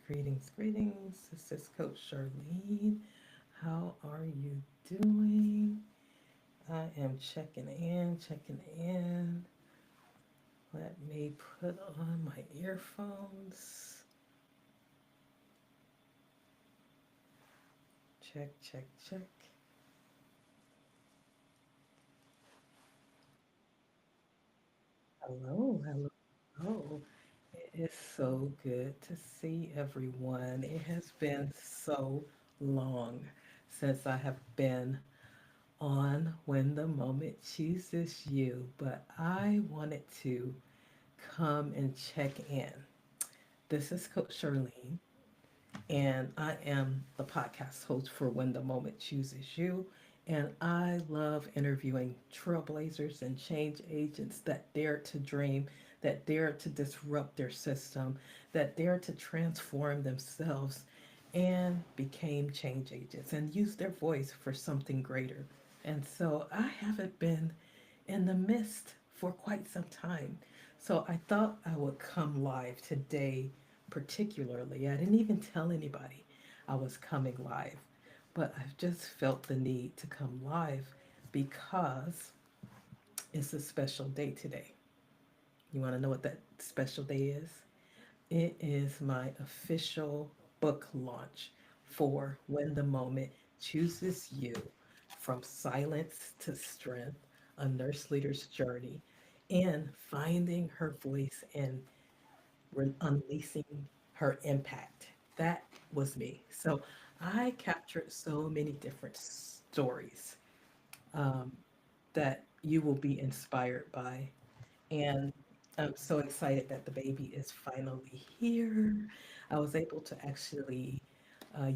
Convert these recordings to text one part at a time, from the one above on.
greetings, greetings. This is Coach Charlene. How are you doing? I am checking in, checking in. Let me put on my earphones. Check, check, check. Hello, hello, hello. It is so good to see everyone. It has been so long since I have been on When the Moment Chooses You, but I wanted to come and check in. This is Coach Charlene, and I am the podcast host for When the Moment Chooses You. And I love interviewing trailblazers and change agents that dare to dream, that dare to disrupt their system, that dare to transform themselves and became change agents and use their voice for something greater. And so I haven't been in the midst for quite some time. So I thought I would come live today, particularly. I didn't even tell anybody I was coming live, but I've just felt the need to come live because it's a special day today. You want to know what that special day is? It is my official book launch for When the Moment Chooses You, From Silence to Strength, a nurse leader's journey, and finding her voice and unleashing her impact. That was me. So I captured so many different stories um, that you will be inspired by. And I'm so excited that the baby is finally here. I was able to actually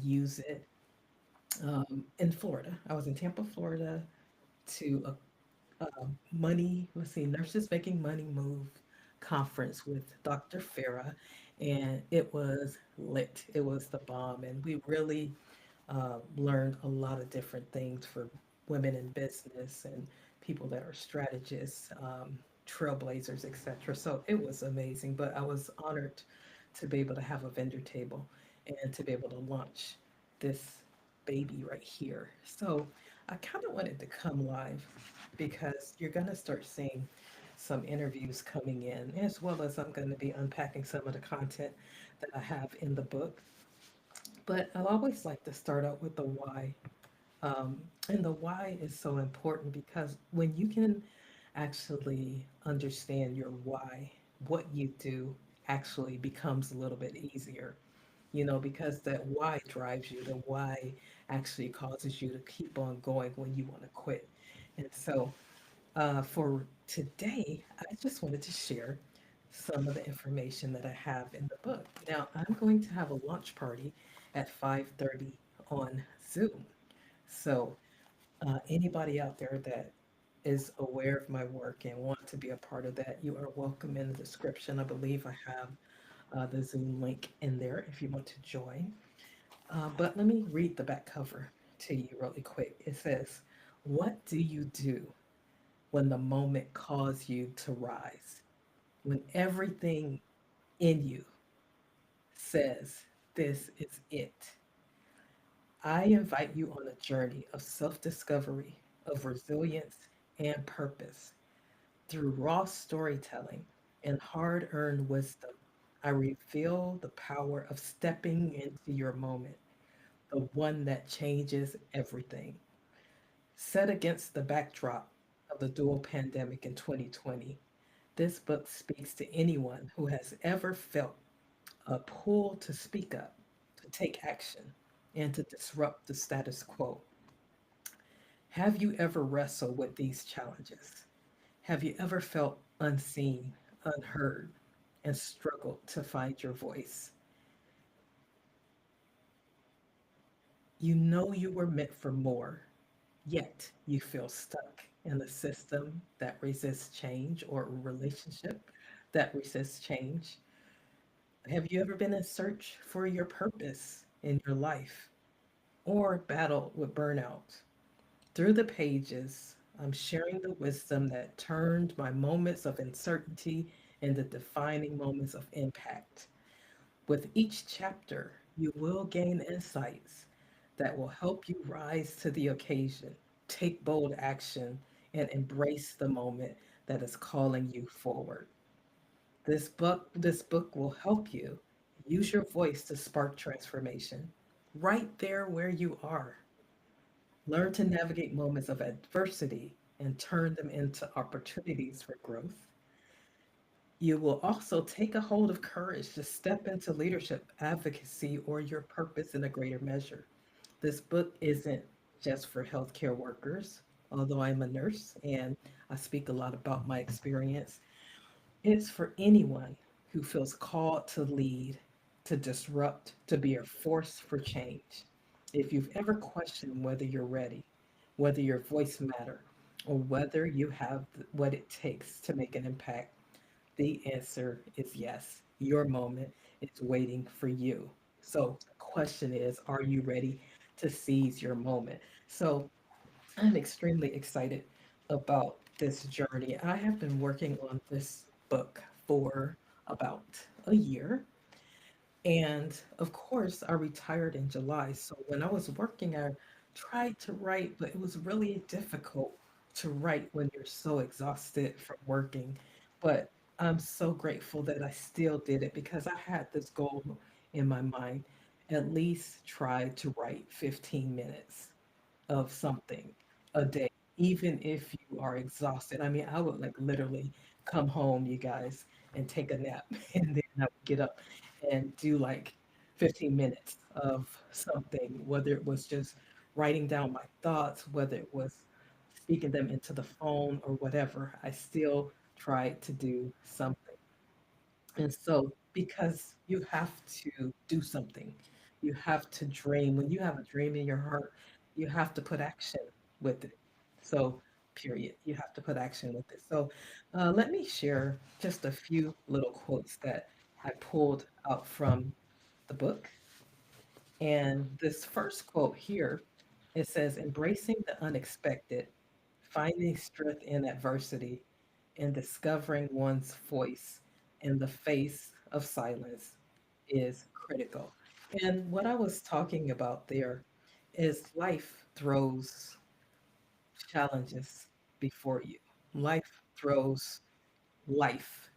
use it in Florida. I was in Tampa, Florida to money, let's see, Nurses Making Money Move conference with Dr. Farah, and it was lit. It was the bomb, and we really learned a lot of different things for women in business and people that are strategists, trailblazers, etc. So it was amazing, but I was honored to be able to have a vendor table and to be able to launch this baby right here. So I kind of wanted to come live because you're going to start seeing some interviews coming in, as well as I'm going to be unpacking some of the content that I have in the book. But I always like to start out with the why. And the why is so important because when you can actually understand your why, what you do actually becomes a little bit easier, because that why drives you. The why actually causes you to keep on going when you want to quit. And so for today, I just wanted to share some of the information that I have in the book. Now, I'm going to have a launch party at 5:30 on Zoom. So, anybody out there that is aware of my work and want to be a part of that, you are welcome in the description. I believe I have the Zoom link in there if you want to join. But let me read the back cover to you really quick. It says, "What do you do when the moment calls you to rise? When everything in you says, this is it." I invite you on a journey of self discovery, of resilience, and purpose. Through raw storytelling and hard earned wisdom, I reveal the power of stepping into your moment, the one that changes everything. Set against the backdrop of the dual pandemic in 2020, this book speaks to anyone who has ever felt a pull to speak up, to take action, and to disrupt the status quo. Have you ever wrestled with these challenges? Have you ever felt unseen, unheard, and struggled to find your voice? You know you were meant for more, yet you feel stuck in a system that resists change or a relationship that resists change. Have you ever been in search for your purpose in your life or battled with burnout? Through the pages, I'm sharing the wisdom that turned my moments of uncertainty into defining moments of impact. With each chapter, you will gain insights that will help you rise to the occasion, take bold action, and embrace the moment that is calling you forward. This book will help you use your voice to spark transformation right there where you are. Learn to navigate moments of adversity and turn them into opportunities for growth. You will also take a hold of courage to step into leadership, advocacy, or your purpose in a greater measure. This book isn't just for healthcare workers, although I'm a nurse and I speak a lot about my experience. It's for anyone who feels called to lead, to disrupt, to be a force for change. If you've ever questioned whether you're ready, whether your voice matter, or whether you have what it takes to make an impact, the answer is yes. Your moment is waiting for you. So the question is, are you ready to seize your moment? So I'm extremely excited about this journey. I have been working on this book for about a year. And of course, I retired in July. So when I was working, I tried to write, but it was really difficult to write when you're so exhausted from working. But I'm so grateful that I still did it because I had this goal in my mind, at least try to write 15 minutes of something a day, even if you are exhausted. I mean, I would like literally come home, you guys, and take a nap, and then I would get up and do like 15 minutes of something, whether it was just writing down my thoughts, whether it was speaking them into the phone or whatever. I still tried to do something. And so, because you have to do something, you have to dream. When you have a dream in your heart, you have to put action with it. So, period. You have to put action with it. So, let me share just a few little quotes that I pulled out from the book. And this first quote here, it says, embracing the unexpected, finding strength in adversity, and discovering one's voice in the face of silence is critical. And what I was talking about there is life throws challenges before you. Life throws life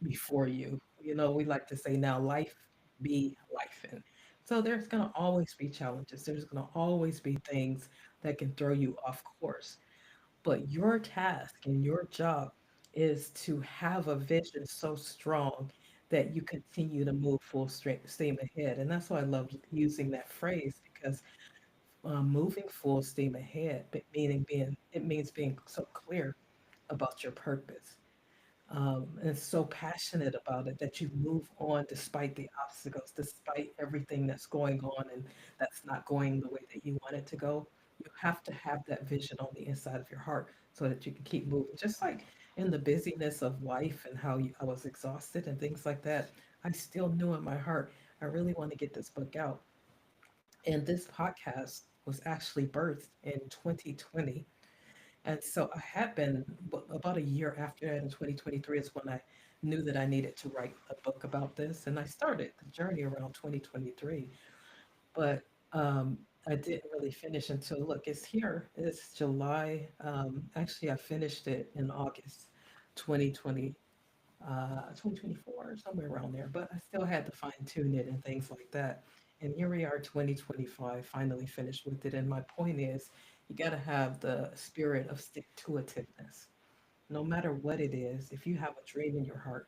before you. You know, we like to say now, life be life. And so there's going to always be challenges. There's going to always be things that can throw you off course. But your task and your job is to have a vision so strong that you continue to move full steam ahead. And that's why I love using that phrase because moving full steam ahead, meaning being, it means being so clear about your purpose and so passionate about it that you move on despite the obstacles, despite everything that's going on and that's not going the way that you want it to go. You have to have that vision on the inside of your heart so that you can keep moving. Just like in the busyness of life and how I was exhausted and things like that, I still knew in my heart, I really want to get this book out. And this podcast was actually birthed in 2020, and so I had been about a year after that in 2023 is when I knew that I needed to write a book about this. And I started the journey around 2023, but I didn't really finish until, look, it's here. It's July. Actually, I finished it in August 2020, 2024, somewhere around there. But I still had to fine tune it and things like that. And here we are, 2025, finally finished with it. And my point is, you got to have the spirit of stick to itiveness. No matter what it is, if you have a dream in your heart,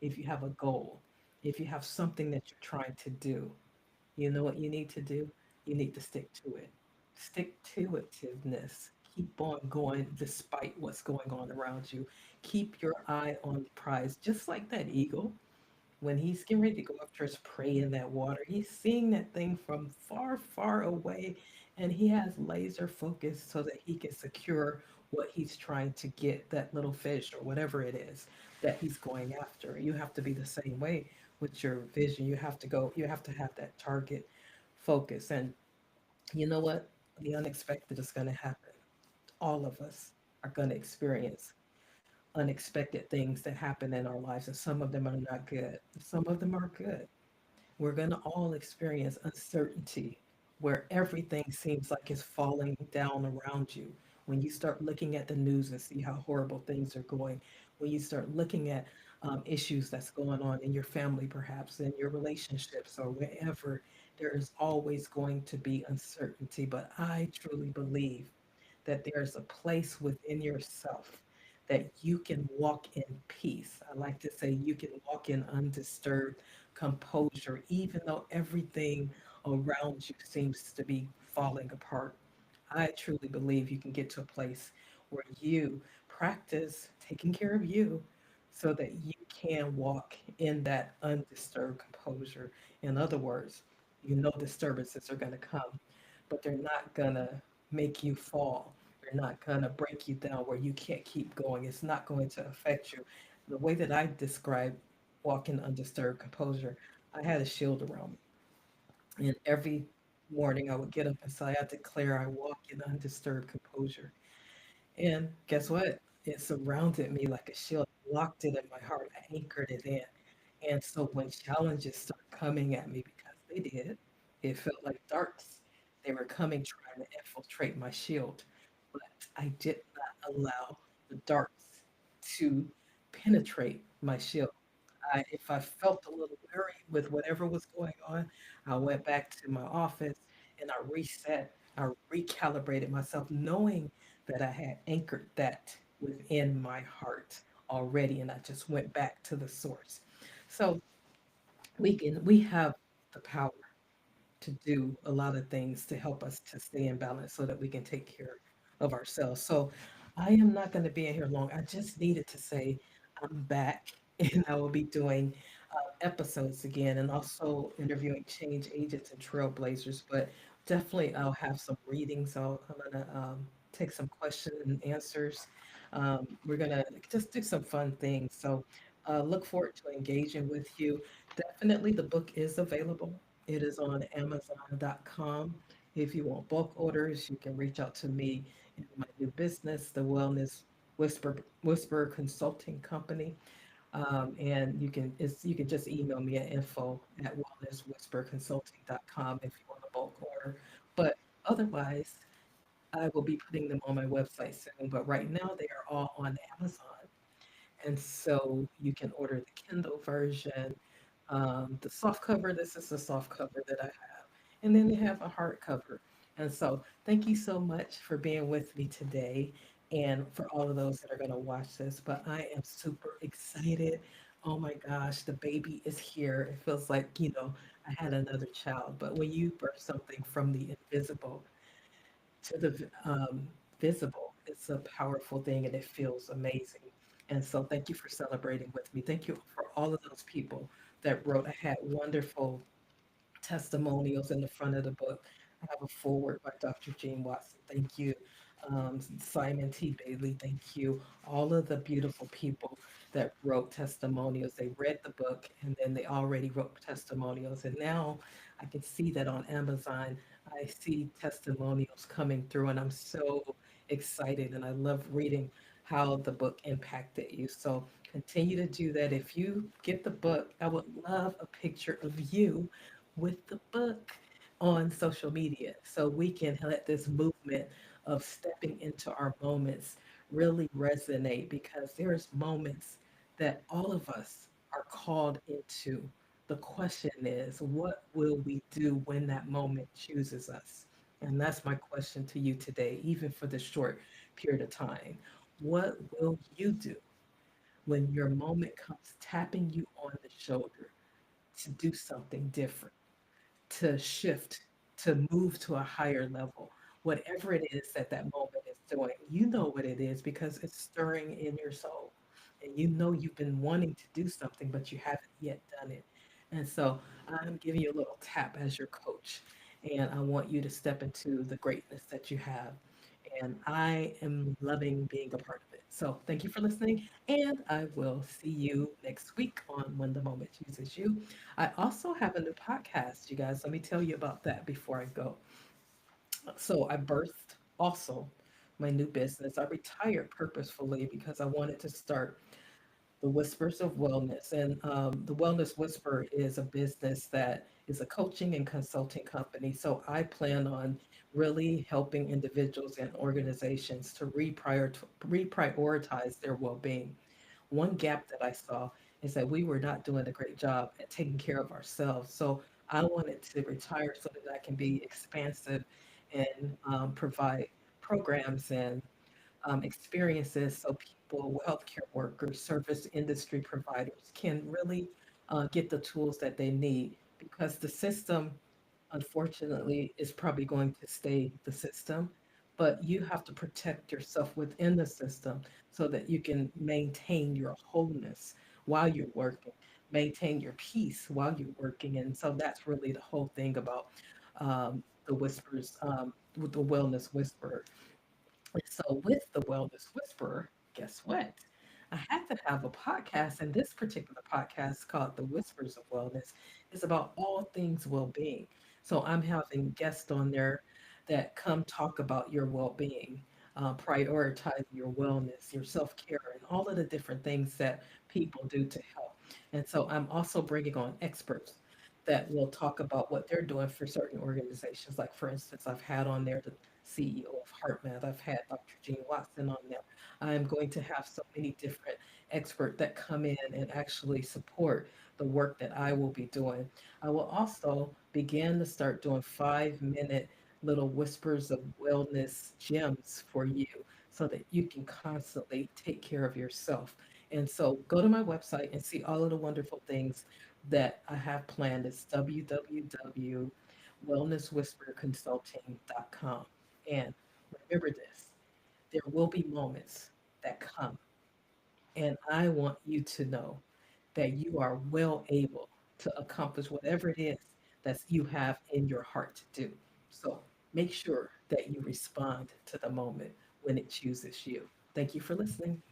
if you have a goal, if you have something that you're trying to do, you know what you need to do? You need to stick to it. Stick to itiveness. Keep on going despite what's going on around you. Keep your eye on the prize, just like that eagle. When he's getting ready to go after his prey in that water, he's seeing that thing from far, far away, and he has laser focus so that he can secure what he's trying to get, that little fish or whatever it is that he's going after. You have to be the same way with your vision. You have to go, you have to have that target focus. And you know what? The unexpected is going to happen. All of us are going to experience unexpected things that happen in our lives, and some of them are not good. Some of them are good. We're going to all experience uncertainty where everything seems like it's falling down around you. When you start looking at the news and see how horrible things are going, when you start looking at issues that's going on in your family, perhaps in your relationships or wherever, there is always going to be uncertainty. But I truly believe that there's a place within yourself that you can walk in peace. I like to say you can walk in undisturbed composure, even though everything around you seems to be falling apart. I truly believe you can get to a place where you practice taking care of you so that you can walk in that undisturbed composure. In other words, you know disturbances are going to come, but they're not going to make you fall. They're not going to break you down where you can't keep going. It's not going to affect you. The way that I describe walking undisturbed composure, I had a shield around me. And every morning I would get up and say, I declare I walk in undisturbed composure. And guess what? It surrounded me like a shield, locked it in my heart, I anchored it in. And so when challenges start coming at me, because they did, it felt like darts. They were coming trying to infiltrate my shield. But I did not allow the darts to penetrate my shield. If I felt a little weary with whatever was going on, I went back to my office and I reset, I recalibrated myself, knowing that I had anchored that within my heart already, and I just went back to the source. So we have the power to do a lot of things to help us to stay in balance so that we can take care of ourselves. So I am not going to be in here long. I just needed to say I'm back and I will be doing episodes again and also interviewing change agents and trailblazers. But definitely I'll have some readings. I'm going to take some questions and answers. We're going to just do some fun things. So look forward to engaging with you. Definitely the book is available. It is on Amazon.com. If you want bulk orders, you can reach out to me in my new business, the Wellness Whisper Consulting Company. And you can just email me at info@wellnesswhisperconsulting.com if you want a bulk order. But otherwise, I will be putting them on my website soon. But right now, they are all on Amazon. And so you can order the Kindle version, the soft cover. This is the soft cover that I have. And then they have a hardcover. And so thank you so much for being with me today and for all of those that are going to watch this. But I am super excited. Oh my gosh, the baby is here. It feels like, I had another child. But when you birth something from the invisible, to the visible. It's a powerful thing and it feels amazing. And so, thank you for celebrating with me. Thank you for all of those people that wrote. I had wonderful testimonials in the front of the book. I have a foreword by Dr. Jean Watson. Thank you. Simon T. Bailey, thank you. All of the beautiful people that wrote testimonials. They read the book and then they already wrote testimonials. And now I can see that on Amazon. I see testimonials coming through, and I'm so excited. And I love reading how the book impacted you. So continue to do that. If you get the book, I would love a picture of you with the book on social media so we can let this movement of stepping into our moments really resonate because there's moments that all of us are called into. The question is, what will we do when that moment chooses us? And that's my question to you today, even for this short period of time. What will you do when your moment comes tapping you on the shoulder to do something different? To shift, to move to a higher level. Whatever it is that that moment is doing, you know what it is because it's stirring in your soul. And you know you've been wanting to do something, but you haven't yet done it. And so I'm giving you a little tap as your coach. And I want you to step into the greatness that you have. And I am loving being a part of it. So thank you for listening. And I will see you next week on When the Moment Chooses You. I also have a new podcast, you guys. Let me tell you about that before I go. So I birthed also my new business. I retired purposefully because I wanted to start the Whispers of Wellness. And the Wellness Whisper is a business that is a coaching and consulting company. So I plan on really helping individuals and organizations to reprioritize their well being. One gap that I saw is that we were not doing a great job at taking care of ourselves. So I wanted to retire so that I can be expansive and provide programs and experiences so people, healthcare workers, service industry providers can really get the tools that they need because the system, unfortunately, is probably going to stay the system, but you have to protect yourself within the system so that you can maintain your wholeness while you're working, maintain your peace while you're working. And so that's really the whole thing about the whispers, with the wellness whisperer. And so, with the Wellness Whisperer, guess what? I had to have a podcast, and this particular podcast called The Whispers of Wellness is about all things well being. So, I'm having guests on there that come talk about your well being, prioritize your wellness, your self care, and all of the different things that people do to help. And so, I'm also bringing on experts that will talk about what they're doing for certain organizations. Like, for instance, I've had on there the CEO of HeartMath. I've had Dr. Gene Watson on there. I'm going to have so many different experts that come in and actually support the work that I will be doing. I will also begin to start doing 5 minute little whispers of wellness gems for you so that you can constantly take care of yourself. And so go to my website and see all of the wonderful things that I have planned. It's www.wellnesswhisperconsulting.com. And remember this, there will be moments that come, and I want you to know that you are well able to accomplish whatever it is that you have in your heart to do. So make sure that you respond to the moment when it chooses you. Thank you for listening.